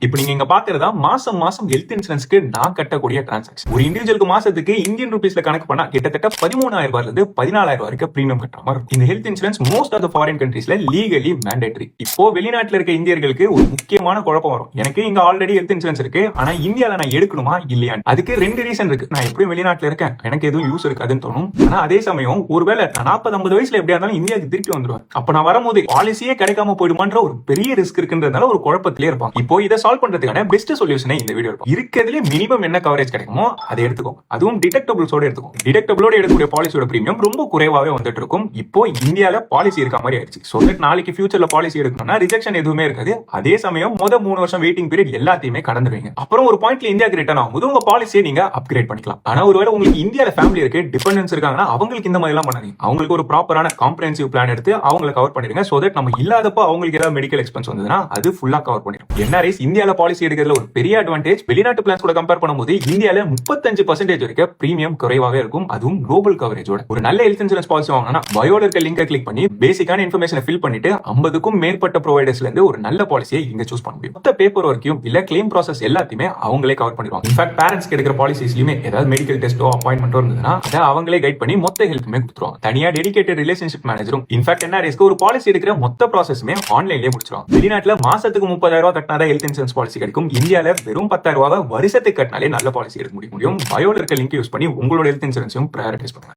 இப்போ நீங்க இங்க பாக்குறதா மாசம் மாசம் ஹெல்த் இன்சூரன்ஸ்க்கு நான் கட்டக்கூடிய டிரான்சாக்ஷன். ஒரு இண்டிவிஜுவலுக்கு மாசத்துக்கு இந்தியன் ரூபீஸ்ல கணக்கு பண்ணா கிட்டத்தட்ட 13,000 ரூபாயில இருந்து 14,000 வரைக்கும் பிரீமியம் கட்டுற மாதிரி இருக்கும். இந்த health insurance most of the foreign கண்ட்ரீஸ்ல லீகலி மேண்டேட்டரி. இப்போ வெளிநாட்டுல இருக்க இந்தியர்களுக்கு ஒரு முக்கியமான குழப்பம் வரும். எனக்கு இங்க ஆல்ரெடி ஹெல்த் இன்சூரன்ஸ் இருக்கு, ஆனா இந்தியால நான் எடுக்கணுமா இல்லையா? அதுக்கு ரெண்டு ரீசன் இருக்கு. நான் எப்படியும் வெளிநாட்டுல இருக்கேன், எனக்கு எதுவும் யூஸ் இருக்காதுன்னு தோணும். ஆனா அதே சமயம் ஒருவேளை 40-50 வயசுல எப்படியா இருந்தாலும் இந்தியாவுக்கு திருப்பி வந்துருவேன். அப்ப நான் வரும்போது பாலிசியே கிடைக்காம போயிடுமான்ற ஒரு பெரிய ரிஸ்க் இருக்குன்றதுனால ஒரு குழப்பத்திலே இருப்பாங்க. இப்போ இதை சால்வ் பண்றதுக்கான பெஸ்ட் சொல்யூஷனே இந்த வீடியோ இருக்கும். இருக்கிறதுல மினிமம் என்ன கவரேஜ் கிடைக்குமோ அதை எடுத்துக்கோ. அதுவும் டிடக்டபிள்ஸோட எடுத்துக்கோ. டிடக்டபிளோட எடுக்கக்கூடிய பாலிசியோட பிரீமியம் ரொம்ப குறைவாவே வந்துட்டு இருக்கும். இப்போ இந்தியால பாலிசி இருக்க மாதிரி ஆயிடுச்சு. சோ தட் நாளைக்கு ஃபியூச்சர்ல பாலிசி எடுக்கணும்னா ரிஜெக்ஷன் எதுவுமே இருக்காது. அதே சமயம் 3 வருஷம் வெயிட்டிங் பீரியட் எல்லாத்தையுமே கடந்துருவீங்க. அப்புறம் ஒரு பாயிண்ட்ல இந்தியாவுக்கு ரிட்டர்ன் ஆகும்போது உங்க பாலிசியை நீங்க அப்கிரேட் பண்ணிக்கலாம். ஆனா ஒருவேளை உங்களுக்கு இந்தியால ஃபேமிலி இருக்கு, டிபெண்டன்ஸ் இருக்காங்கன்னா அவங்களுக்கு இந்த மாதிரி எல்லாம் பண்ணாதீங்க. அவங்களுக்கு ஒரு ப்ராப்பரான காம்ப்ரஹென்சிவ் பிளான் எடுத்து அவங்களை கவர் பண்ணிடுங்க. சோ தட் நம்ம இல்லாதப்போ அவங்களுக்கு ஏதாவது மெடிக்கல் எக்ஸ்பென்ஸ் வந்ததுன்னா அது ஃபுல்லா கவர் பண்ணிடும். என்ஆர்ஐஸ் இந்தியால பாலிசி எடுக்கிறதுல ஒரு பெரிய அட்வான்டேஜ், வெளிநாட்டு பிளான்ஸ் கூட கம்பேர் பண்ணும்போது இந்தியால 35% வரைக்கும் பிரீமியம் குறைவாகவே இருக்கும். அதுவும் குளோபல் கவரேஜோட. ஒரு நல்ல ஹெல்த் இன்சூரன்ஸ் பாலிசி வாங்கினா பயோல இருக்க லிங்கை கிளிக் பண்ணி பேசிக்கான இன்ஃபர்மேஷனை ஃபில் பண்ணிட்டு 50க்கும் மேற்பட்ட ப்ரொவைடர்ஸ்ல இருந்து ஒரு நல்ல பாலிசியை இங்க சூஸ் பண்ண முடியும். மொத்த பேப்பர் ஒர்க்கையும் இல்ல கிளைம் ப்ராசஸ் எல்லாத்தையுமே அவங்களே கவர் பண்ணிடுவாங்க. இன்ஃபேக்ட் பேரண்ட்ஸ்க்கு எடுக்கிற பாலிசிஸ்லயுமே ஏதாவது மெடிக்கல் டெஸ்டோ அப்பாயின்மெண்டோ இருந்ததுன்னா அதை அவங்களே கைட் பண்ணி மொத்த ஹெல்த்துமே கொடுத்துருவாங்க. தனியா டெடிகேட்டட் ரிலேஷன்ஷிப் மேனேஜரும் இன்ஃபேக்ட் என்ஆர்ஐஸ்க்கு ஒரு பாலிசி எடுக்கிற மொத்த ப்ராசஸுமே ஆன்லைன்லேயே முடிச்சிருவாங்க. வெளிநாட்டுல மாசத்துக்கு 30,000 ரூபாய் கட்டினாதான் ஹெல்த் இன்சூரன்ஸ் பாலிசி கிடைக்கும். இந்தியால வெறும் 10,000 ரூபாய் வருஷத்துக்கு கட்டினாலே நல்ல பாலிசி எடுக்க முடியும். பயோல இருக்க லிங்க் யூஸ் பண்ணி உங்களோட ஹெல்த் இன்சூரன்ஸையும் பிரையாரிட்டைஸ் பண்ணுங்க.